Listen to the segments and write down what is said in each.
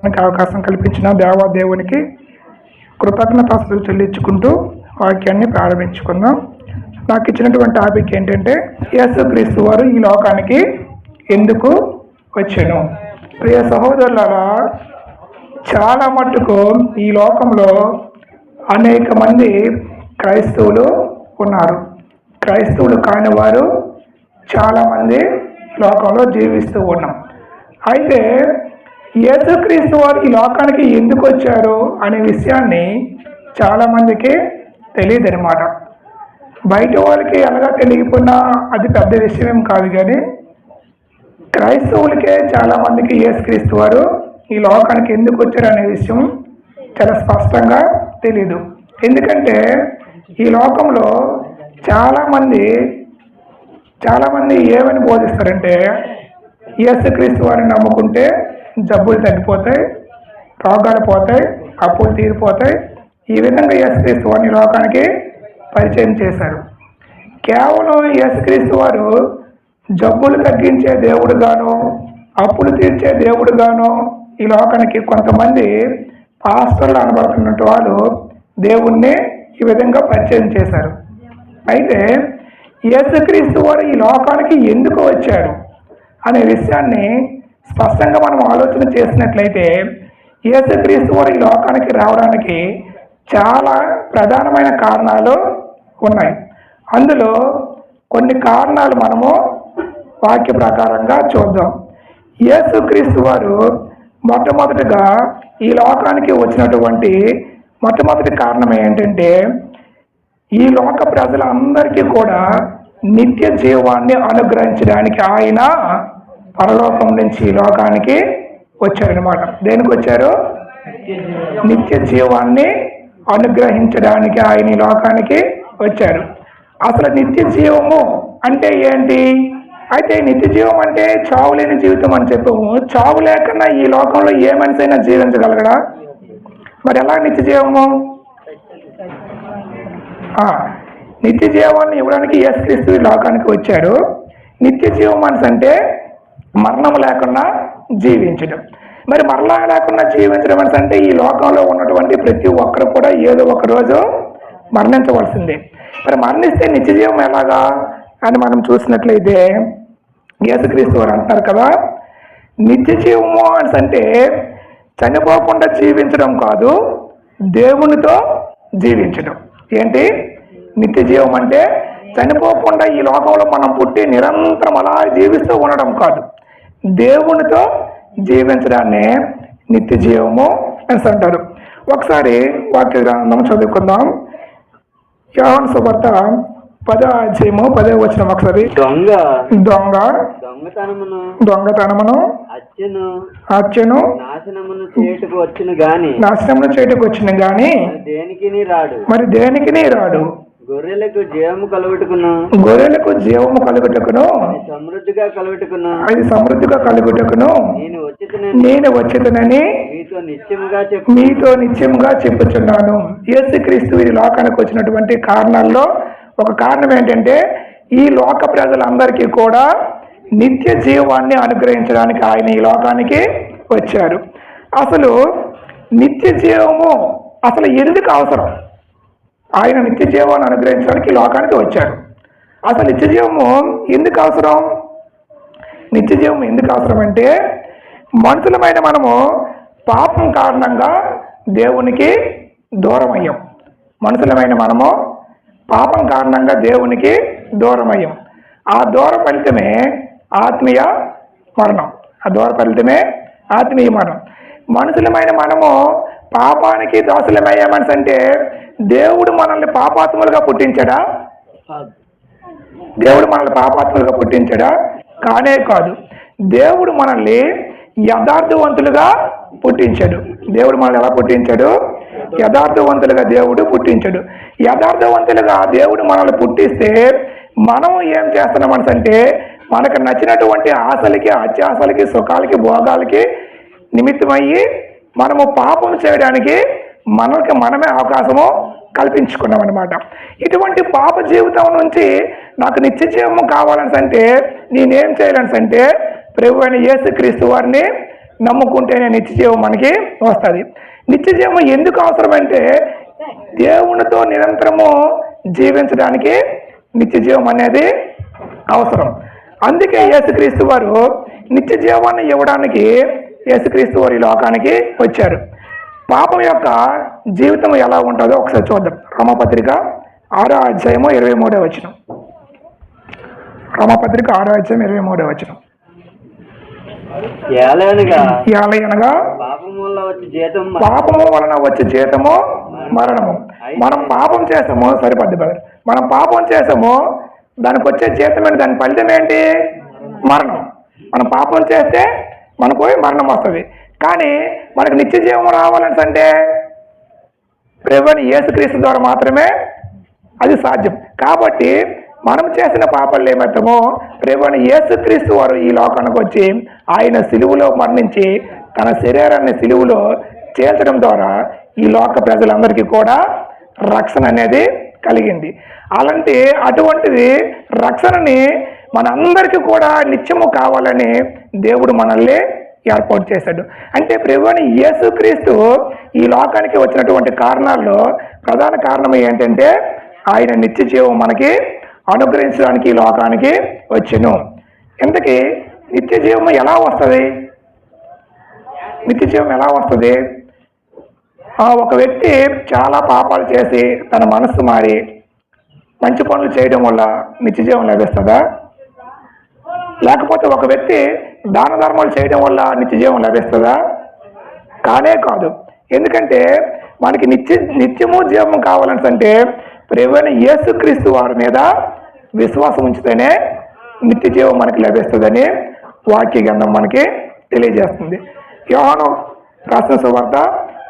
మనకి అవకాశం కల్పించిన దేవాదేవునికి కృతజ్ఞతాస్తుతులు చెల్లించుకుంటూ వాక్యాన్ని ప్రారంభించుకుందాం. నాకు ఇచ్చినటువంటి టాపిక్ ఏంటంటే యేసుక్రీస్తు వారు ఈ లోకానికి ఎందుకు వచ్చాను. ప్రియ సహోదరులారా, చాలా మట్టుకు ఈ లోకంలో అనేక మంది క్రైస్తవులు ఉన్నారు. క్రైస్తవులు కాని వారు చాలామంది లోకంలో జీవిస్తూ ఉన్నాం. అయితే యేసుక్రీస్తు వారు ఈ లోకానికి ఎందుకు వచ్చారు అనే విషయాన్ని చాలామందికి తెలియదు అనమాట. బయట వాళ్ళకి ఎలాగా తెలియకుండా అది పెద్ద విషయం ఏం కాదు, కానీ క్రైస్తవులకే చాలామందికి యేసుక్రీస్తు వారు ఈ లోకానికి ఎందుకు వచ్చారు అనే విషయం చాలా స్పష్టంగా తెలియదు. ఎందుకంటే ఈ లోకంలో చాలామంది ఏమని బోధిస్తారంటే, యేసుక్రీస్తు వారిని నమ్ముకుంటే జబ్బులు తగ్గిపోతాయి, రోగాలు పోతాయి, అప్పులు తీరిపోతాయి. ఈ విధంగా యేసుక్రీస్తు వారిని లోకానికి పరిచయం చేశారు. కేవలం యేసుక్రీస్తు వారు జబ్బులు తగ్గించే దేవుడుగాను, అప్పులు తీర్చే దేవుడుగాను ఈ లోకానికి కొంతమంది పాస్టర్లు అనబడుతున్నట్టు వాళ్ళు దేవుణ్ణి ఈ విధంగా పరిచయం చేశారు. అయితే యేసుక్రీస్తు వారు ఈ లోకానికి ఎందుకు వచ్చారు అనే విషయాన్ని స్పష్టంగా మనం ఆలోచన చేసినట్లయితే, యేసుక్రీస్తు వారు ఈ లోకానికి రావడానికి చాలా ప్రధానమైన కారణాలు ఉన్నాయి. అందులో కొన్ని కారణాలు మనము వాక్య ప్రకారంగా చూద్దాం. యేసుక్రీస్తు వారు మొట్టమొదటిగా ఈ లోకానికి వచ్చినటువంటి మొట్టమొదటి కారణం ఏంటంటే, ఈ లోక ప్రజలందరికీ కూడా నిత్య జీవాన్ని అనుగ్రహించడానికి ఆయన పరలోకం నుంచి ఈ లోకానికి వచ్చారనమాట. దేనికి వచ్చారు? నిత్య జీవాన్ని అనుగ్రహించడానికి ఆయన ఈ లోకానికి వచ్చారు. అసలు నిత్య జీవము అంటే ఏంటి? అయితే నిత్య జీవం అంటే చావు లేని జీవితం అని చెప్పాము. చావు లేకుండా ఈ లోకంలో ఏ మనిషి అయినా జీవించగలగడా? మరి ఎలా నిత్య జీవము? నిత్య జీవాన్ని ఇవ్వడానికి యేసుక్రీస్తు ఈ లోకానికి వచ్చారు. నిత్య జీవం మనిషి అంటే మరణం లేకుండా జీవించడం. మరి మరణం లేకుండా జీవించడం అంటే ఈ లోకంలో ఉన్నటువంటి ప్రతి ఒక్కరు కూడా ఏదో ఒక రోజు మరణించవలసిందే. మరి మరణిస్తే నిత్య జీవం ఎలాగా అని మనం చూసినట్లయితే, యేసుక్రీస్తు వారు అంటున్నారు కదా, నిత్య జీవము అంటే చనిపోకుండా జీవించడం కాదు, దేవునితో జీవించడం. ఏంటి నిత్య జీవం అంటే? చనిపోకుండా ఈ లోకంలో మనం పుట్టి నిరంతరం అలా జీవిస్తూ ఉండడం కాదు, దేవునితో జీవించడాన్ని నిత్య జీవము అని అంటారు. ఒకసారి వాక్య గ్రంథం చదువుకుందాం. యోహాను సువార్త 10వ అధ్యాయము 10వ వచనం. ఒకసారి దొంగతనమును హత్యను నాశనమును చేటుకు వచ్చిన గాని మరి దేనికి రాడు. గొర్రెలకు జీవము కలుగుటకును అది సమృద్ధిగా కలుగుటకును నేను వచ్చేదనని మీతో నిత్యముగా చెప్పుచున్నాను. యేసుక్రీస్తు ఈ లోకానికి వచ్చినటువంటి కారణాల్లో ఒక కారణం ఏంటంటే, ఈ లోక ప్రజలందరికీ కూడా నిత్య జీవాన్ని అనుగ్రహించడానికి ఆయన ఈ లోకానికి వచ్చారు. అసలు నిత్య జీవము అసలు ఎందుకు అవసరం? ఆయన నిత్య జీవాన్ని అనుగ్రహించడానికి ఈ లోకానికి వచ్చారు. అసలు నిత్య జీవము ఎందుకు అవసరం? నిత్య జీవం ఎందుకు అవసరం అంటే, మనుషులమైన మనము పాపం కారణంగా దేవునికి దూరం అయ్యాం. మనుషులమైన మనము పాపం కారణంగా దేవునికి దూరం అయ్యాం. ఆ దూర ఫలితమే ఆత్మీయ మరణం. మనుషులమైన మనము పాపానికి దోషులమయ్యామని అంటే, దేవుడు మనల్ని పాపాత్ములుగా పుట్టించాడా? కానే కాదు. దేవుడు మనల్ని యథార్థవంతులుగా పుట్టించాడు. దేవుడు మనల్ని ఎలా పుట్టించాడు? యథార్థవంతులుగా దేవుడు పుట్టించాడు. యథార్థవంతులుగా దేవుడు మనల్ని పుట్టిస్తే మనం ఏం చేస్తున్నామని అంటే, మనకు నచ్చినటువంటి ఆశలకి, అత్యాశలకి, సుఖాలకి, భోగాలకి నిమిత్తమయ్యి మనము పాపం చేయడానికి మనమే అవకాశము కల్పించుకున్నాం అనమాట. ఇటువంటి పాప జీవితం నుంచి నాకు నిత్య జీవము కావాలని అంటే నేనేం చేయాలని అంటే, ప్రభు అయిన యేసుక్రీస్తు వారిని నమ్ముకుంటేనే నిత్య జీవం మనకి వస్తుంది. నిత్య జీవం ఎందుకు అవసరమంటే దేవునితో నిరంతరము జీవించడానికి నిత్య జీవం అనేది అవసరం. అందుకే యేసుక్రీస్తు వారు నిత్య జీవాన్ని ఇవ్వడానికి యేసుక్రీస్తు వారు ఈ లోకానికి వచ్చారు. పాపం యొక్క జీవితం ఎలా ఉంటుందో ఒకసారి చూద్దాం. రోమపత్రిక 6వ అధ్యాయము 23వ వచనం. రోమపత్రిక 6వ అధ్యాయం 23వ వచనం. ఏలయనగా పాపము వలన వచ్చే జీతము మరణము. మనం పాపం చేసాము, సరిపద్ది బ్రదర్, మనం పాపం చేసాము, దానికి వచ్చే జీతం ఏంటి? దాని ఫలితం ఏంటి? మరణం. మనం పాపం చేస్తే మనకు మరణం వస్తుంది. కానీ మనకు నిత్య జీవం రావాలంటే ప్రభువైన యేసుక్రీస్తు ద్వారా మాత్రమే అది సాధ్యం. కాబట్టి మనం చేసిన పాపాలు ఏమవుతామో ప్రభువైన యేసుక్రీస్తు వారు ఈ లోకానికి వచ్చి ఆయన సిలువలో మరణించి తన శరీరాన్ని సిలువలో చేల్చడం ద్వారా ఈ లోక ప్రజలందరికీ కూడా రక్షణ అనేది కలిగింది. అటువంటిది రక్షణని మనందరికీ కూడా నిత్యము కావాలని దేవుడు మనల్ని ఏర్పాటు చేశాడు. అంటే ప్రభువైన యేసుక్రీస్తు ఈ లోకానికి వచ్చినటువంటి కారణాల్లో ప్రధాన కారణం ఏంటంటే ఆయన నిత్య జీవం మనకి అనుగ్రహించడానికి ఈ లోకానికి వచ్చెను. ఇంతకీ నిత్య జీవం ఎలా వస్తుంది? నిత్య జీవం ఎలా వస్తుంది? ఒక వ్యక్తి చాలా పాపాలు చేసి తన మనస్సు మారి మంచి పనులు చేయడం వల్ల నిత్య జీవం లభిస్తుందా? లేకపోతే ఒక వ్యక్తి దాన ధర్మాలు చేయడం వల్ల నిత్య జీవం లభిస్తుందా? కానే కాదు. ఎందుకంటే మనకి నిత్యము జీవం కావాలంటే ప్రభువైన యేసుక్రీస్తు వారి మీద విశ్వాసం ఉంచితేనే నిత్య జీవం మనకి లభిస్తుందని వాక్య గ్రంథం మనకి తెలియజేస్తుంది. యోహాను రాసిన సువార్త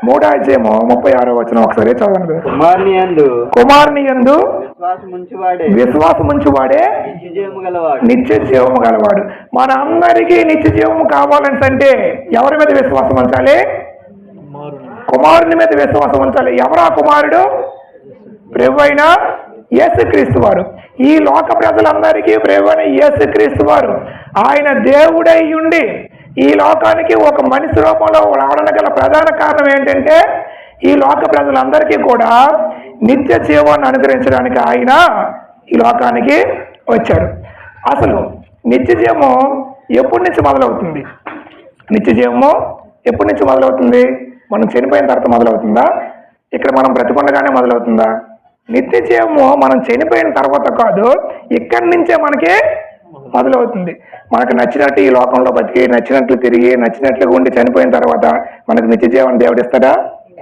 3వ అధ్యాయము 36వ వచనం ఒకసారి చదవండి. కుమారుని యందు విశ్వాసముంచువాడే నిత్య జీవము గలవాడు. మన అందరికీ నిత్య జీవము కావాలంటే ఎవరి మీద విశ్వాసం ఉంచాలి? కుమారుని మీద విశ్వాసం ఉంచాలి. ఎవరా కుమారుడు? ప్రభువైన యేసుక్రీస్తు వారు. ఈ లోక ప్రజలందరికీ ప్రభువైన యేసుక్రీస్తు వారు ఆయన దేవుడై ఉండి ఈ లోకానికి ఒక మనిషి రూపంలో రావడానికి గల ప్రధాన కారణం ఏంటంటే ఈ లోక ప్రజలందరికీ కూడా నిత్య జీవాన్ని అనుగ్రహించడానికి ఆయన ఈ లోకానికి వచ్చారు. అసలు నిత్య జీవము ఎప్పటి నుంచి మొదలవుతుంది? నిత్య జీవము ఎప్పటి నుంచి మొదలవుతుంది? మనం చనిపోయిన తర్వాత మొదలవుతుందా? ఇక్కడ మనం బ్రతికుండగానే మొదలవుతుందా? నిత్య జీవము మనం చనిపోయిన తర్వాత కాదు, ఇక్కడి నుంచే మనకి మొదలవుతుంది. మనకు నచ్చినట్టు ఈ లోకంలో బతికి నచ్చినట్లు తిరిగి నచ్చినట్లుగా ఉండి చనిపోయిన తర్వాత మనకు నిత్య జీవాన్ని దేవుడు ఇస్తాడా?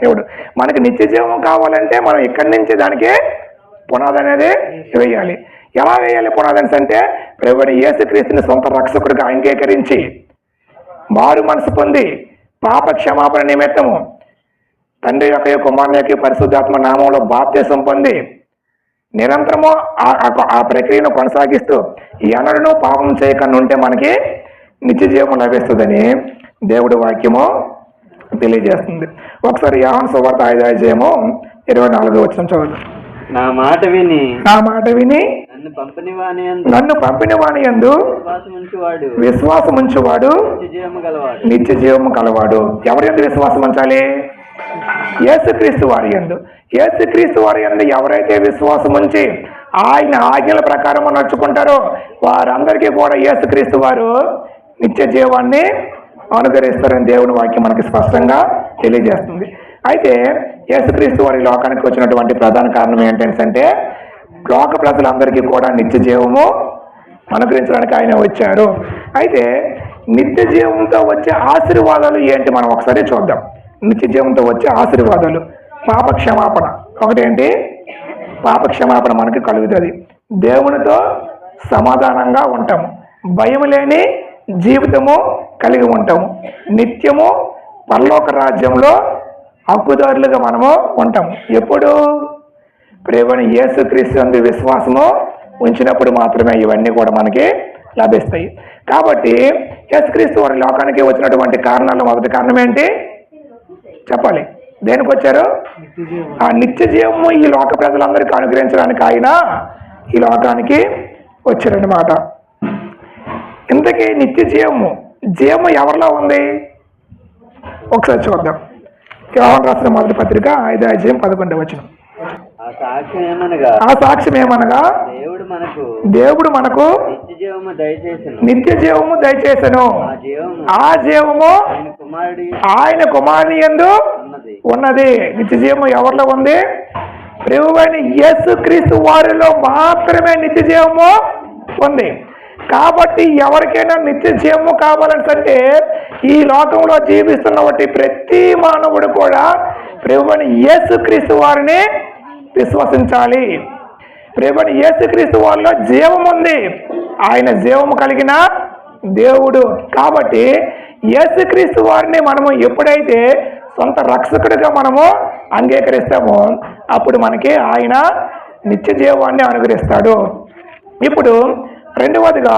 దేవుడు. మనకి నిత్య జీవం కావాలంటే మనం ఇక్కడి నుంచి దానికి పునాది అనేది వేయాలి. ఎలా వేయాలి పునాది అంటే ప్రభువైన యేసుక్రీస్తుని సొంత రక్షకుడిగా అంగీకరించి మారు మనసు పొంది పాప క్షమాపణ నిమిత్తము తండ్రి యొక్క కుమారుని యొక్క పరిశుద్ధాత్మ నామంలో బాప్తిసం పొంది నిరంతరము ఆ ప్రక్రియను కొనసాగిస్తూ ఎన్నడూ పాపం చేయకుండా ఉంటే మనకి నిత్య జీవం లభిస్తుందని దేవుడి వాక్యము తెలియజేస్తుంది. ఒకసారి యోహాను సువార్త 5వ అధ్యాయము 24వ వచనం చదువు. నా మాట విని నన్ను పంపిన వాని యందు విశ్వాసముంచువాడు నిత్య జీవము గలవాడు. ఎవరి యందు విశ్వాసం ఉంచాలి? యేసుక్రీస్తు వారి యందు. యేసుక్రీస్తు వారి యందు ఎవరైతే విశ్వాసం ఉంచి ఆయన ఆజ్ఞల ప్రకారం నడుచుకుంటారో వారందరికీ కూడా యేసుక్రీస్తు వారు నిత్య జీవాన్ని అనుగ్రహిస్తారని దేవుని వాక్యం మనకి స్పష్టంగా తెలియజేస్తుంది. అయితే యేసుక్రీస్తు వారి లోకానికి వచ్చినటువంటి ప్రధాన కారణం ఏంటంటే లోక ప్రజలందరికీ కూడా నిత్య జీవము అనుగ్రహించడానికి ఆయన వచ్చారు. అయితే నిత్య జీవంతో వచ్చే ఆశీర్వాదాలు ఏంటి మనం ఒకసారి చూద్దాం. నిత్య జీవంతో వచ్చే ఆశీర్వాదాలు పాప క్షమాపణ. ఒకటేంటి? పాప క్షమాపణ మనకి కలుగుతుంది. దేవునితో సమాధానంగా ఉంటాము. భయం లేని జీవితము కలిగి ఉంటాము. నిత్యము పరలోక రాజ్యంలో హక్కుదారులుగా మనము ఉంటాము. ఎప్పుడు? ప్రభువైన యేసుక్రీస్తు యందు విశ్వాసము ఉంచినప్పుడు మాత్రమే ఇవన్నీ కూడా మనకి లభిస్తాయి. కాబట్టి యేసుక్రీస్తు వారి లోకానికి వచ్చినటువంటి కారణాలు మొదటి కారణం ఏంటి చెప్పాలి? దేనికి వచ్చారు? ఆ నిత్య జీవము ఈ లోక ప్రజలందరికీ అనుగ్రహించడానికి ఆయన ఈ లోకానికి వచ్చారన్నమాట. ఇంతకీ నిత్య జీవము ఎవరిలో ఉంది? ఒకసారి చూద్దాం. యోహాను రాసిన మొదటి పత్రిక 5:11. ఆ సాక్ష్యం ఏమనగా ఆ సాక్ష్యం ఏమనగా దేవుడు మనకు నిత్య జీవము దయచేసెను. ఆ జీవము ఆయన కుమారుని యందు ఉన్నది. నిత్య జీవము ఎవరిలో ఉంది? ప్రభువైన యేసుక్రీస్తు వారిలో మాత్రమే నిత్య జీవము ఉంది. కాబట్టి ఎవరికైనా నిత్య జీవము కావాలంటే ఈ లోకంలో జీవిస్తున్నటువంటి ప్రతి మానవుడు కూడా ప్రభువైన యేసుక్రీస్తు వారిని విశ్వసించాలి. ప్రభువైన యేసుక్రీస్తు వారిలో జీవం ఉంది. ఆయన జీవము కలిగిన దేవుడు. కాబట్టి యేసుక్రీస్తు వారిని మనము ఎప్పుడైతే సొంత రక్షకుడిగా మనము అంగీకరిస్తామో అప్పుడు మనకి ఆయన నిత్య జీవాన్ని అనుగ్రహిస్తాడు. ఇప్పుడు రెండవదిగా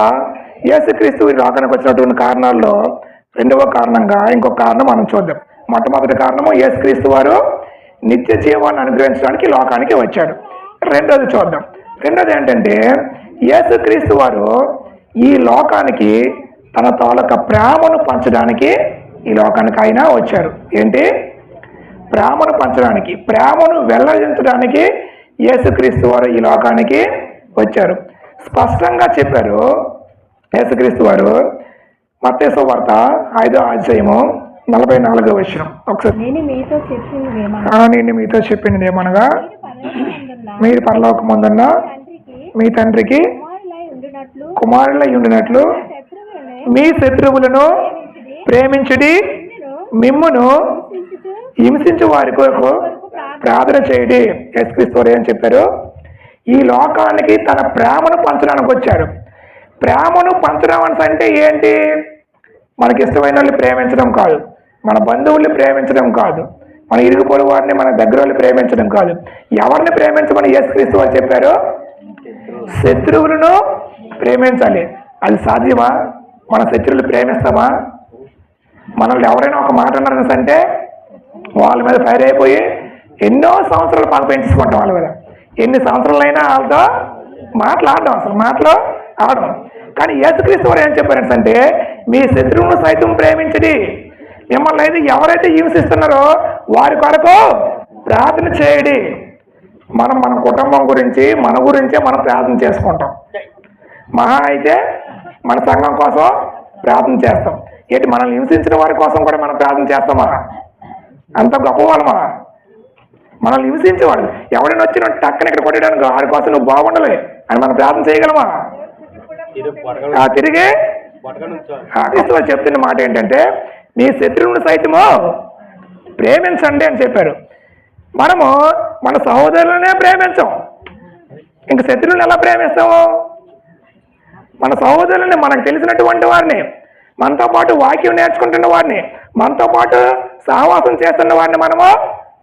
యేసుక్రీస్తు రాకడానికి వచ్చినటువంటి కారణాల్లో రెండవ కారణంగా ఇంకొక కారణం మనం చూద్దాం. మొట్టమొదటి కారణము యేసుక్రీస్తు వారు నిత్య జీవాన్ని అనుగ్రహించడానికి లోకానికి వచ్చాడు. రెండోది చూద్దాం. రెండోది ఏంటంటే యేసుక్రీస్తు వారు ఈ లోకానికి తన తాలూకా ప్రేమను పంచడానికి ఈ లోకానికి ఆయన వచ్చారు. ఏంటి? ప్రేమను పంచడానికి, ప్రేమను వెల్లడించడానికి యేసుక్రీస్తు వారు ఈ లోకానికి వచ్చారు. స్పష్టంగా చెప్పారు యేసుక్రీస్తు వారు. మత్తయి సువార్త 5:44. ఒకసారి నేను మీతో చెప్పింది ఏమనగా మీరు పరలోకమందున్న మీ తండ్రికి కుమారులై ఉండినట్లు మీ శత్రువులను ప్రేమించుడి, మిమ్మును హింసించు వారి కొరకు ప్రార్థన చేయడి. యేసుక్రీస్తు వారు ఏం చెప్పారు? ఈ లోకానికి తన ప్రేమను పంచడానికి వచ్చారు. ప్రేమను పంచడం అంటే ఏంటి? మనకి ఇష్టమైన వాళ్ళని ప్రేమించడం కాదు, మన బంధువుల్ని ప్రేమించడం కాదు, మన ఇరుగు పొరుగు వారిని, మన దగ్గర వాళ్ళని ప్రేమించడం కాదు. ఎవరిని ప్రేమించమని యేసుక్రీస్తు వారు చెప్పారు? శత్రువులను ప్రేమించాలి. అది సాధ్యమా? మన శత్రువులు ప్రేమిస్తామా? మనల్ని ఎవరైనా ఒక మాట అన్నారంటే వాళ్ళ మీద ఫైర్ అయిపోయి ఎన్నో సంవత్సరాలు పని పెంచుకుంటాం. వాళ్ళ మీద ఎన్ని సంవత్సరాలైనా వాళ్ళతో మాట్లాడడం, అసలు మాటలు ఆడడం. కానీ యేసుక్రీస్తు వారు ఏం చెప్పారంటే మీ శత్రువును సైతం ప్రేమించడి, మిమ్మల్ని అయితే ఎవరైతే హింసిస్తున్నారో వారి కొరకు ప్రార్థన చేయడి. మనం మన కుటుంబం గురించి, మన గురించే మనం ప్రార్థన చేసుకుంటాం. మహా అయితే మన సంఘం కోసం ప్రార్థన చేస్తాం. ఏంటి, మనల్ని హింసించిన వారి కోసం కూడా మనం ప్రార్థన చేస్తామా? అంత గొప్పవాళ్ళమా? మనల్ని హింసించేవాడు ఎవరైనా వచ్చి నువ్వు టక్కన ఇక్కడ కొట్టడానికి వారి కోసం నువ్వు బాగుండలే అని మనం ప్రార్థన చేయగలమా? తిరిగి క్రీస్తు చెప్తున్న మాట ఏంటంటే మీ శత్రువుని సైతము ప్రేమించండి అని చెప్పారు. మనము మన సహోదరులనే ప్రేమించాం, ఇంక శత్రువులను ఎలా ప్రేమిస్తాము? మన సహోదరులని, మనకు తెలిసినటువంటి వారిని, మనతో పాటు వాక్యం నేర్చుకుంటున్న వారిని, మనతో పాటు సహవాసం చేస్తున్న వారిని మనము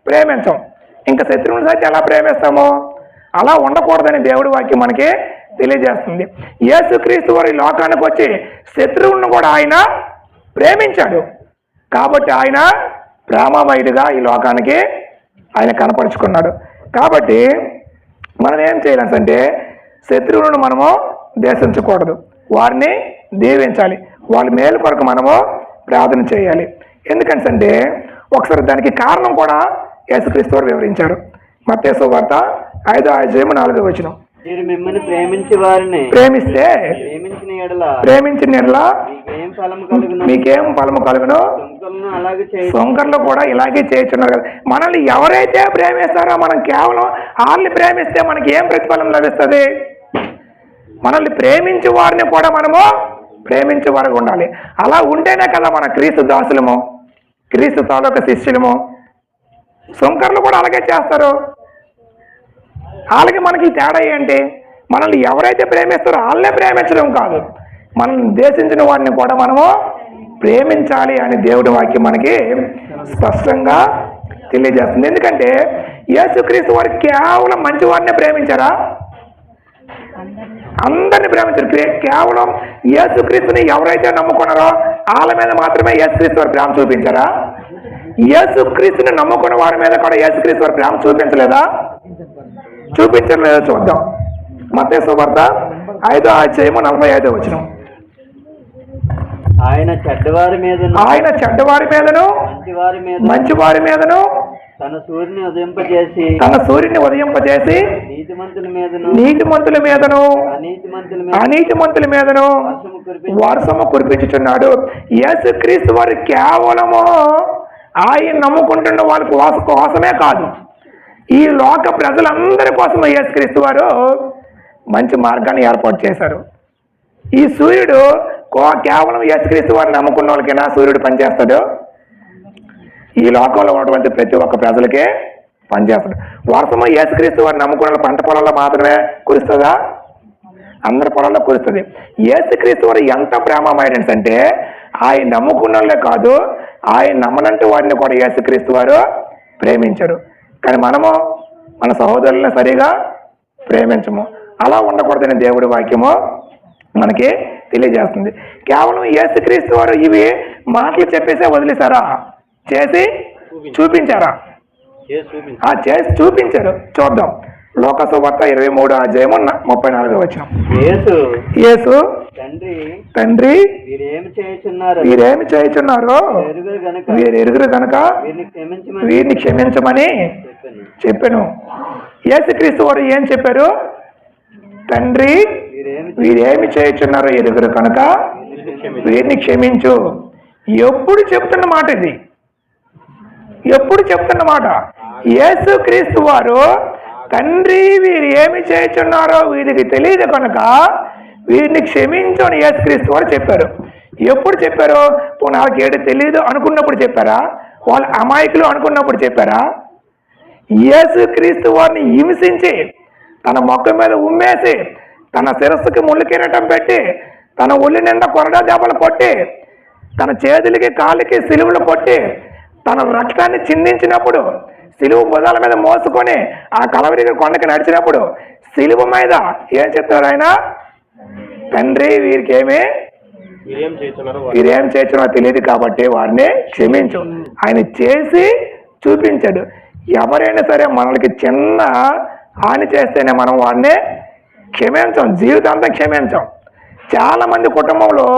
ప్రేమించాం. ఇంకా శత్రువుని సైతం ఎలా ప్రేమిస్తాము? అలా ఉండకూడదని దేవుడి వాక్యం మనకి తెలియజేస్తుంది. యేసుక్రీస్తు వారి లోకానికి వచ్చి శత్రువులను కూడా ఆయన ప్రేమించాడు. కాబట్టి ఆయన ప్రేమమయుడిగా ఈ లోకానికి ఆయన కనపరుచుకున్నాడు. కాబట్టి మనం ఏం చేయాలంటే శత్రువులను మనము ద్వేషించకూడదు, వారిని దీవించాలి, వాళ్ళ మేలు కొరకు మనము ప్రార్థన చేయాలి. ఎందుకంటే ఒకసారి దానికి కారణం కూడా యేసుక్రీస్తు వారు వివరించారు. మత్తయి సువార్త 5:4. మీరు మిమ్మల్ని ప్రేమించి వారిని ప్రేమిస్తే ప్రేమించిన ఎడల మీకేం ఫలము కలుగును? సొంకర్లు కూడా ఇలాగే చేస్తున్నారు కదా. మనల్ని ఎవరైతే ప్రేమిస్తారో మనం కేవలం వాళ్ళని ప్రేమిస్తే మనకి ఏం ప్రతిఫలం లభిస్తుంది? మనల్ని ప్రేమించే వారిని కూడా మనము ప్రేమించే వారికి ఉండాలి. అలా ఉంటేనే కదా మన క్రీస్తు దాసులము, క్రీస్తు తాలూకా శిష్యులము. సొంకర్లు కూడా అలాగే చేస్తారు. వాళ్ళకి మనకి తేడా ఏంటి? మనల్ని ఎవరైతే ప్రేమిస్తారో వాళ్ళనే ప్రేమించడం కాదు, మనల్ని దేశించిన వారిని కూడా మనము ప్రేమించాలి అని దేవుడి వాక్యం మనకి స్పష్టంగా తెలియజేస్తుంది. ఎందుకంటే యేసుక్రీస్తు వారు కేవలం మంచి వారిని ప్రేమించారా? అందరిని ప్రేమించారు. కేవలం యేసుక్రీస్తుని ఎవరైతే నమ్ముకున్నారో వాళ్ళ మీద మాత్రమే యేసుక్రీస్తు వారు ప్రేమ చూపించారా? యేసుక్రీస్తుని నమ్ముకున్న వారి మీద కూడా యేసుక్రీస్తు వారు ప్రేమ చూపించలేదా? చూపించలేదో చూద్దాం. మత్తయి సువార్త 5:45. ఆయన చెడ్డవారి మీదను ఆయన చెడ్డవారి మీదను మంచివారి మీద మంచివారి మీదను తన సూర్యుని ఉదయింపజేసి నీతిమంతుల మీదను అనీతిమంతుల మీదను వర్షము కురిపించుచున్నాడు. యేసుక్రీస్తు వారు కేవలము ఆయన నమ్ముకుంటున్న వాళ్ళ కోసమే కాదు, ఈ లోక ప్రజలందరి కోసం యేసుక్రీస్తు వారు మంచి మార్గాన్ని ఏర్పాటు చేశారు. ఈ సూర్యుడు కేవలం యేసుక్రీస్తు వారిని నమ్ముకున్న వాళ్ళకైనా సూర్యుడు పనిచేస్తాడు? ఈ లోకంలో ఉన్నటువంటి ప్రతి ఒక్క ప్రజలకే పనిచేస్తాడు. వర్షము యేసుక్రీస్తు వారిని నమ్ముకున్న పంట పొలాల్లో మాత్రమే కురుస్తుందా? అందరి పొలాల్లో కురుస్తుంది. యేసుక్రీస్తు వారు ఎంత ప్రేమమైనస్ అంటే ఆయన నమ్ముకున్న వాళ్ళే కాదు, ఆయన నమ్మనంటే వారిని కూడా యేసుక్రీస్తు వారు ప్రేమించరు. కానీ మనము మన సహోదరులను సరిగా ప్రేమించము. అలా ఉండకూడదని దేవుడి వాక్యము మనకి తెలియజేస్తుంది. కేవలం యేసుక్రీస్తు వారు ఇవి మాటలు చెప్పేసే వదిలేశారా? చేసి చూపించారా? చేసి చూపించారు. చూద్దాం. లోక సువార్త 23వ అధ్యాయము 34వ వచనం. యేసు తండ్రి వీరేమి చేయుచున్నారో వీరు ఎరుగురు గనుక వీరిని క్షమించమని చెప్పాను. యేసుక్రీస్తు వారు ఏం చెప్పారు? తండ్రి వీరేమి చేయుచున్నారో ఎరుగురు కనుక వీరిని క్షమించు. ఎప్పుడు చెప్తున్న మాట ఇది? ఎప్పుడు చెప్తున్న మాట? యేసుక్రీస్తు వారు తండ్రి వీరు ఏమి చేయుచున్నారో వీరికి తెలియదు కనుక వీరిని క్షమించు అని యేసుక్రీస్తు వారు చెప్పారు. ఎప్పుడు చెప్పారు? వాళ్ళకి ఏడు తెలియదు అనుకున్నప్పుడు చెప్పారా? వాళ్ళ అమాయకులు అనుకున్నప్పుడు చెప్పారా? యేసుక్రీస్తు వారిని హింసించి తన మొక్క మీద ఉమ్మేసి తన శిరస్సుకి ముళ్ళు కిరీటం పెట్టి తన ఒళ్ళు నిండా కొరడా దెబ్బలు కొట్టి తన చేతులకి కాళ్ళకి సిలువలు కొట్టి తన రక్తాన్ని చిందించినప్పుడు సిలువ భుజాల మీద మోసుకొని ఆ కలవరి కొండకి నడిచినప్పుడు సిలువ మీద ఏం చెప్తారు ఆయన? తండ్రి వీరికేమి వీరేం చేస్తున్నారో తెలియదు కాబట్టి వారిని క్షమించు. ఆయన చేసి చూపించాడు. ఎవరైనా సరే మనకి చిన్న హాని చేస్తేనే మనం వారిని క్షమించాం, జీవితాంతం క్షమించాం. చాలామంది కుటుంబంలో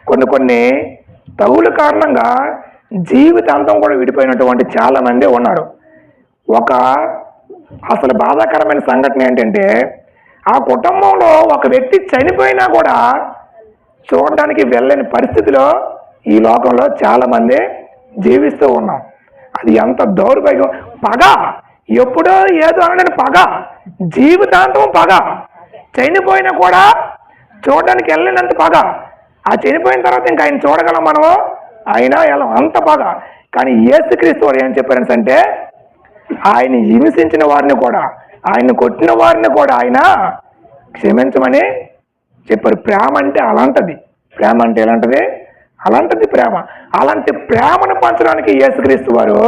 కొన్ని తగుల కారణంగా జీవితాంతం కూడా విడిపోయినటువంటి చాలామంది ఉన్నారు. అసలు బాధాకరమైన సంఘటన ఏంటంటే ఆ కుటుంబంలో ఒక వ్యక్తి చనిపోయినా కూడా చూడడానికి వెళ్ళని పరిస్థితిలో ఈ లోకంలో చాలామంది జీవిస్తూ ఉన్నాం. అది ఎంత దౌర్భాగ్యం! పగ, ఎప్పుడో ఏదో అనని పగ, జీవితాంతం పగ. చనిపోయినా కూడా చూడడానికి వెళ్ళినంత పగ. ఆ చనిపోయిన తర్వాత ఇంకా ఆయన చూడగలం మనము? ఆయన ఎలా అంత పగ. కానీ యేసుక్రీస్తు వారు ఏం చెప్పారంటే ఆయన హింసించిన వారిని కూడా ఆయన కొట్టిన వారిని కూడా ఆయన క్షమించమని చెప్పారు. ప్రేమ అంటే అలాంటిది. ప్రేమ అంటే ఎలాంటిది? అలాంటిది ప్రేమ. అలాంటి ప్రేమను పంచడానికి యేసుక్రీస్తు వారు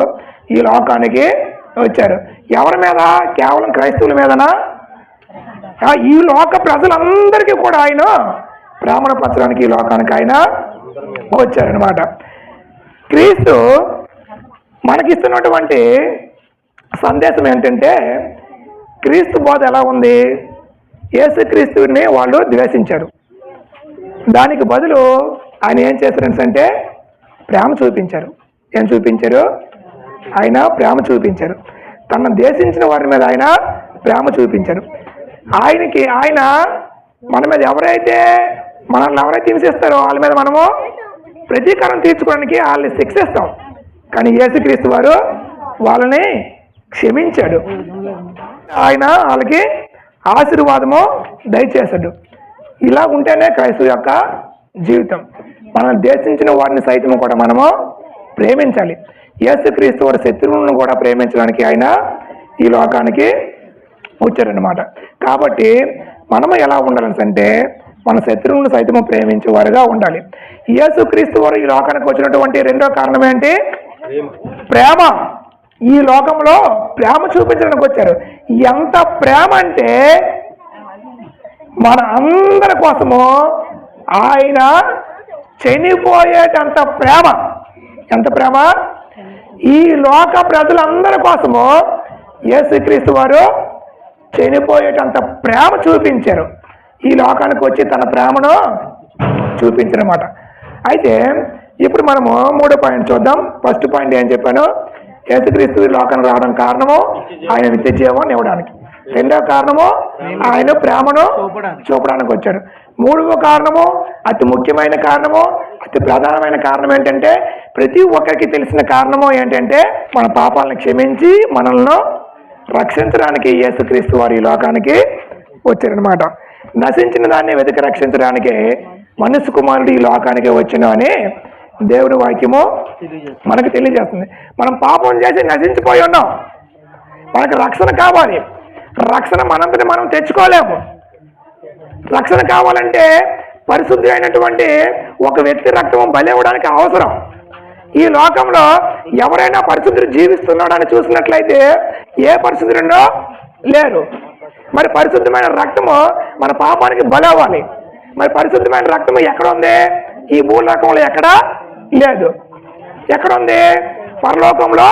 ఈ లోకానికి వచ్చారు. ఎవరి మీద? కేవలం క్రైస్తవుల మీదనా? ఈ లోక ప్రజలందరికీ కూడా ఆయన ప్రేమను పంచడానికి ఈ లోకానికి ఆయన వచ్చారనమాట. క్రీస్తు మనకిస్తున్నటువంటి సందేశం ఏంటంటే క్రీస్తు బోధ ఎలా ఉంది? యేసుక్రీస్తుని వాళ్ళు ద్వేషించారు. దానికి బదులు ఆయన ఏం చేశారంటే ప్రేమ చూపించారు. ఏం చూపించారు? ఆయన ప్రేమ చూపించారు. తనను ద్వేషించిన వారి మీద ఆయన ప్రేమ చూపించారు. ఆయన మన మీద మనల్ని ఎవరైతే హింసిస్తారో వాళ్ళ మీద మనము ప్రతీకారం తీర్చుకోవడానికి వాళ్ళని శిక్షిస్తాం. కానీ యేసుక్రీస్తు వారు వాళ్ళని క్షమించాడు. ఆయన వాళ్ళకి ఆశీర్వాదము దయచేశాడు. ఇలా ఉంటేనే క్రైస్తవ యొక్క జీవితం. మనం ద్వేషించిన వారిని సైతం కూడా మనము ప్రేమించాలి. యేసుక్రీస్తు వారి శత్రువులను కూడా ప్రేమించడానికి ఆయన ఈ లోకానికి వచ్చారనమాట. కాబట్టి మనము ఎలా ఉండాలంటే మన శత్రువులను సైతము ప్రేమించేవారుగా ఉండాలి. యేసుక్రీస్తు వారు ఈ లోకానికి వచ్చినటువంటి రెండో కారణం ఏంటి? ప్రేమ. ఈ లోకంలో ప్రేమ చూపించడానికి వచ్చారు. ఎంత ప్రేమ అంటే మన అందరి కోసము ఆయన చనిపోయేటంత ప్రేమ. ఎంత ప్రేమ! ఈ లోక ప్రజలందరి కోసము యేసుక్రీస్తు వారు చనిపోయేటంత ప్రేమ చూపించారు. ఈ లోకానికి వచ్చి తన ప్రేమను చూపించారన్నమాట. అయితే ఇప్పుడు మనము మూడో పాయింట్ చూద్దాం. ఫస్ట్ పాయింట్ ఏం చెప్పాను? యేసుక్రీస్తు ఈ లోకానికి రావడం కారణము ఆయన నిత్య జీవం ఇవ్వడానికి. రెండవ కారణము ఆయన ప్రేమను చూపడానికి వచ్చాడు. మూడవ కారణము, అతి ముఖ్యమైన కారణము, అతి ప్రధానమైన కారణం ఏంటంటే, ప్రతి ఒక్కరికి తెలిసిన కారణము ఏంటంటే, మన పాపాలను క్షమించి మనల్ని రక్షించడానికి యేసుక్రీస్తు వారు ఈ లోకానికి వచ్చారనమాట. నశించిన దాన్ని వెతికి రక్షించడానికి మనుష్య కుమారుడు ఈ లోకానికి వచ్చిన అని దేవుని వాక్యము మనకు తెలియజేస్తుంది. మనం పాపం చేసి నశించిపోయి ఉన్నాం. మనకు రక్షణ కావాలి. రక్షణ మనంతటి మనం తెచ్చుకోలేము. రక్షణ కావాలంటే పరిశుద్ధి అయినటువంటి ఒక వ్యక్తి రక్తం బలి ఇవ్వడానికి అవసరం. ఈ లోకంలో ఎవరైనా పరిశుద్ధులు జీవిస్తున్నాడని చూసినట్లయితే ఏ పరిశుద్ధులుండో లేరు. మరి పరిశుద్ధమైన రక్తము మన పాపానికి బలి అవ్వాలి. మరి పరిశుద్ధమైన రక్తము ఎక్కడ ఉంది? ఈ భూలోకంలో ఎక్కడా లేదు. ఎక్కడ ఉంది? పరలోకంలో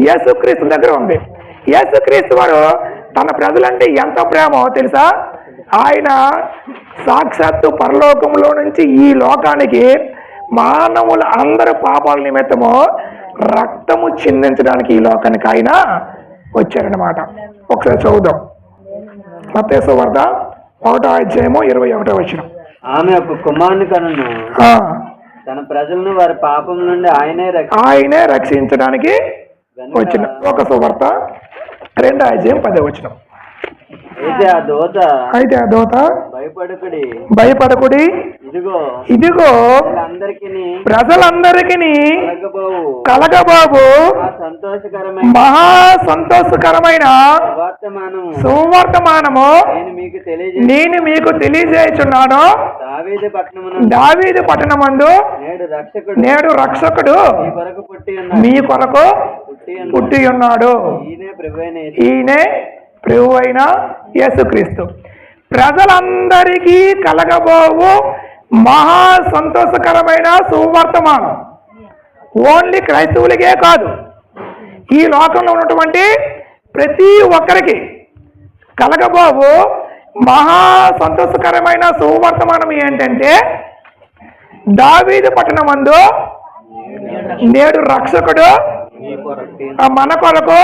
యేసుక్రీస్తు దగ్గర ఉంది. యేసుక్రీస్తు వారు తన ప్రజలంటే ఎంత ప్రేమో తెలుసా? ఆయన సాక్షాత్తు పరలోకంలో నుంచి ఈ లోకానికి మానవుల అందరి పాపాల నిమిత్తము రక్తము చిందించడానికి ఈ లోకానికి ఆయన వచ్చారనమాట. ఒకసారి చదువుదాం. మత్తయి సువార్త 1వ అధ్యాయము 21వ వచనం. ఆమె ఒక కుమారుని కనును, తన ప్రజలను వారి పాపం నుండి ఆయనే రక్షించడానికి వచ్చిన. ఒక సువార్త 2వ అధ్యాయం 10వ వచనం. అయితే ఆ దూత భయపడకుడి, ఇదిగో ప్రజలందరికీ కలగబాబు మహా సంతోషకరమైన సువర్తమానము నేను మీకు తెలియజేయుచున్నాను. దావీదు పట్టణమందు నేడు రక్షకుడు మీ కొరకు పుట్టి ఉన్నాడు. ఈయనే ప్రభు అయిన యేసుక్రీస్తు. ప్రజలందరికీ కలగబోవు మహా సంతోషకరమైన సువర్తమానం. ఓన్లీ క్రైస్తవులకే కాదు, ఈ లోకంలో ఉన్నటువంటి ప్రతి ఒక్కరికి కలగబోవు మహా సంతోషకరమైన సువర్తమానం ఏంటంటే, దావీదు పట్టణమందు నేడు రక్షకుడు మన కొరకు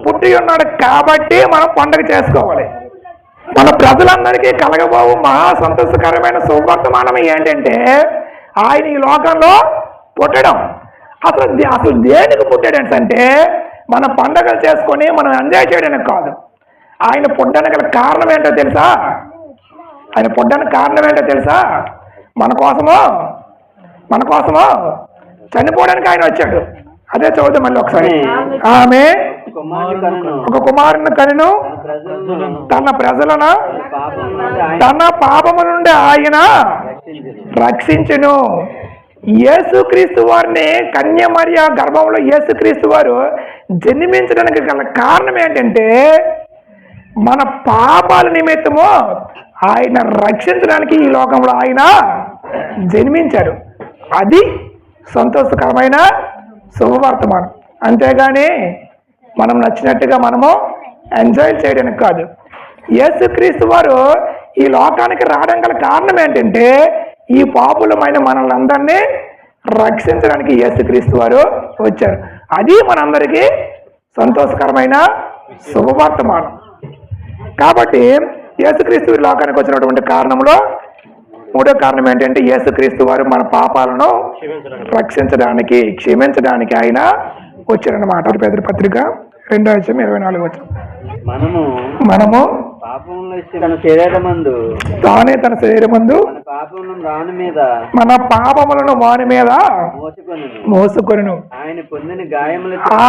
పుట్టి ఉన్నాడు. కాబట్టి మనం పండుగ చేసుకోవాలి. మన ప్రజలందరికీ కలగబోవు మహా సంతోషకరమైన సువర్తమానం ఏంటంటే, ఆయన ఈ లోకంలో పుట్టడం. అసలు దేనికి పుట్టాడంటే అంటే, మన పండుగలు చేసుకొని మనం ఎంజాయ్ చేయడానికి కాదు. ఆయన పుట్టడానికి గల కారణం ఏంటో తెలుసా? ఆయన పుట్టడానికి కారణం ఏంటో తెలుసా? మన కోసమో చనిపోవడానికి ఆయన వచ్చాడు. అదే చదువుతాం మళ్ళీ ఒకసారి. ఆమె ఒక కుమారుని కనెను, తన ప్రజలను తన పాపము నుండి ఆయన రక్షించెను. యేసుక్రీస్తు వారిని కన్య మరియ గర్భంలో యేసుక్రీస్తు వారు జన్మించడానికి గల కారణం ఏంటంటే, మన పాపాల నిమిత్తము ఆయన రక్షించడానికి ఈ లోకంలో ఆయన జన్మించాడు. అది సంతోషకరమైన శుభవర్తమానం. అంతేగాని మనం నచ్చినట్టుగా మనము ఎంజాయ్ చేయడానికి కాదు. యేసుక్రీస్తు వారు ఈ లోకానికి రావడం గల కారణం ఏంటంటే, ఈ పాపులమైన మనల్ని అందరినీ రక్షించడానికి యేసుక్రీస్తు వారు వచ్చారు. అది మనందరికీ సంతోషకరమైన శుభవర్తమానం. కాబట్టి యేసుక్రీస్తు ఈ లోకానికి వచ్చినటువంటి కారణంలో మూడో కారణం ఏంటంటే, యేసుక్రీస్తు వారు మన పాపాలను రక్షించడానికి క్షమించడానికి ఆయన వచ్చారన్నమాట. పేతురు పత్రిక 2వ అధ్యాయం 24వ వచనం. మనము తానే తన శరీరమందు మన పాపములను వాని మీద మోసుకొనును.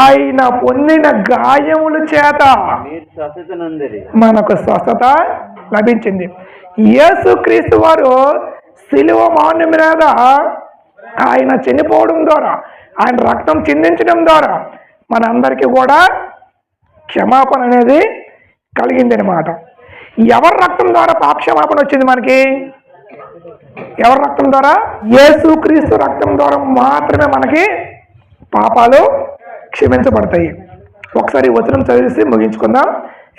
ఆయన పొందిన గాయముల చేత మనకు స్వస్థత లభించింది. యేసుక్రీస్తు వారు శిలువ మాను మీద ఆయన చనిపోవడం ద్వారా, ఆయన రక్తం చిందించడం ద్వారా మనందరికీ కూడా క్షమాపణ అనేది కలిగింది అనమాట. ఎవరి రక్తం ద్వారా పాపక్షమాపణ వచ్చింది మనకి? ఎవరి రక్తం ద్వారా? యేసుక్రీస్తు రక్తం ద్వారా మాత్రమే మనకి పాపాలు క్షమించబడతాయి. ఒకసారి వచనం చదివేసి ముగించుకుందాం.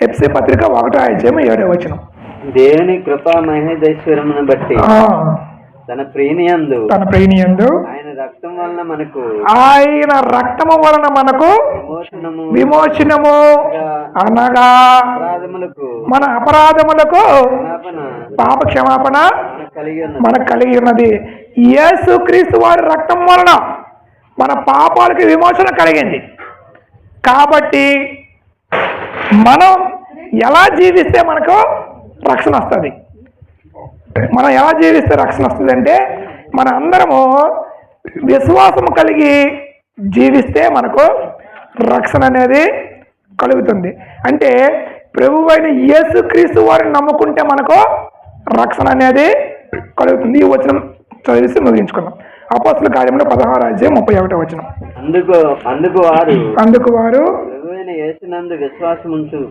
ఎఫ్సీ పత్రిక 1వ అధ్యాయం 7వ వచనం. దేవుని కృపా మహేశ్వరమును బట్టి తన ప్రియనియందు ఆయన రక్తం వలన మనకు విమోచనము అనగా మన అపరాధములకు పాప క్షమాపణ మనకు కలిగి ఉన్నది. యేసుక్రీస్తు వారి రక్తం వలన మన పాపాలకి విమోచన కలిగింది. కాబట్టి మనం ఎలా జీవిస్తే మనకు రక్షణ వస్తుంది? మనం ఎలా జీవిస్తే రక్షణ వస్తుంది అంటే మన అందరము విశ్వాసం కలిగి జీవిస్తే మనకు రక్షణ అనేది కలుగుతుంది. అంటే ప్రభువైన యేసుక్రీస్తు వారిని నమ్ముకుంటే మనకు రక్షణ అనేది కలుగుతుంది. ఈ వచనం చదివిసి ముగించుకున్నాం. అపోస్తలుల కార్యములు 16:31 వచనం. అందుకు వారు ప్రభువైన యేసునందు విశ్వాసముంచుము.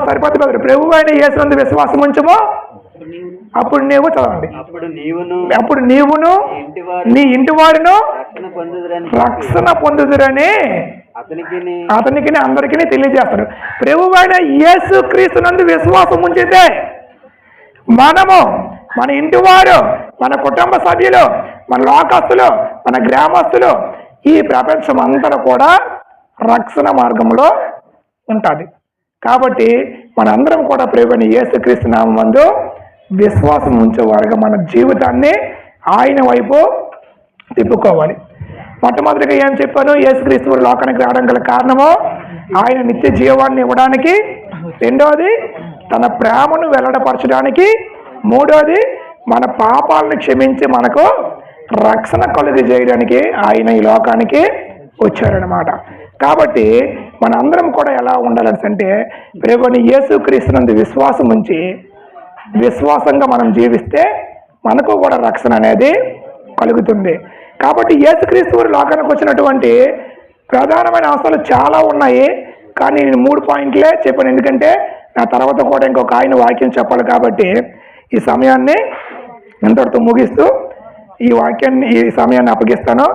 సరిపోతుంది కదా, ప్రభువైన యేసునందు విశ్వాసముంచుము. అప్పుడు నీవు చదవండి. అప్పుడు నీవును నీ ఇంటి వారును రక్షణ పొందుదురని అతనికి అందరికీ తెలియజేస్తాడు. ప్రభువైన యేసుక్రీస్తునందు విశ్వాసం ఉంచితే మనము, మన ఇంటి వారు, మన కుటుంబ సభ్యులు, మన లోకస్తులు, మన గ్రామస్తులు, ఈ ప్రపంచం అంతా కూడా రక్షణ మార్గంలో ఉంటుంది. కాబట్టి మనందరం కూడా ప్రభువైన యేసుక్రీస్తు నామమందు విశ్వాసం ఉంచేవారుగా మన జీవితాన్ని ఆయన వైపు తిప్పుకోవాలి. మొట్టమొదటిగా ఏం చెప్పాను? యేసుక్రీస్తు లోకానికి రావడం గల కారణము ఆయన నిత్య జీవాన్ని ఇవ్వడానికి, రెండోది తన ప్రేమను వెల్లడపరచడానికి, మూడోది మన పాపాలను క్షమించి మనకు రక్షణ కలుగు చేయడానికి ఆయన ఈ లోకానికి వచ్చారనమాట. కాబట్టి మన అందరం కూడా ఎలా ఉండాలని అంటే ప్రభువైన యేసుక్రీస్తునందు విశ్వాసం ఉంచి విశ్వాసంగా మనం జీవిస్తే మనకు కూడా రక్షణ అనేది కలుగుతుంది. కాబట్టి యేసుక్రీస్తు వారి లోకానికి వచ్చినటువంటి ప్రధానమైన అంశాలు చాలా ఉన్నాయి, కానీ నేను 3 పాయింట్లే చెప్పాను. ఎందుకంటే నా తర్వాత కూడా ఇంకొక ఆయన వాక్యం చెప్పాలి. కాబట్టి ఈ సమయాన్ని ఇంతటితో ముగిస్తూ ఈ సమయాన్ని అప్పగిస్తాను.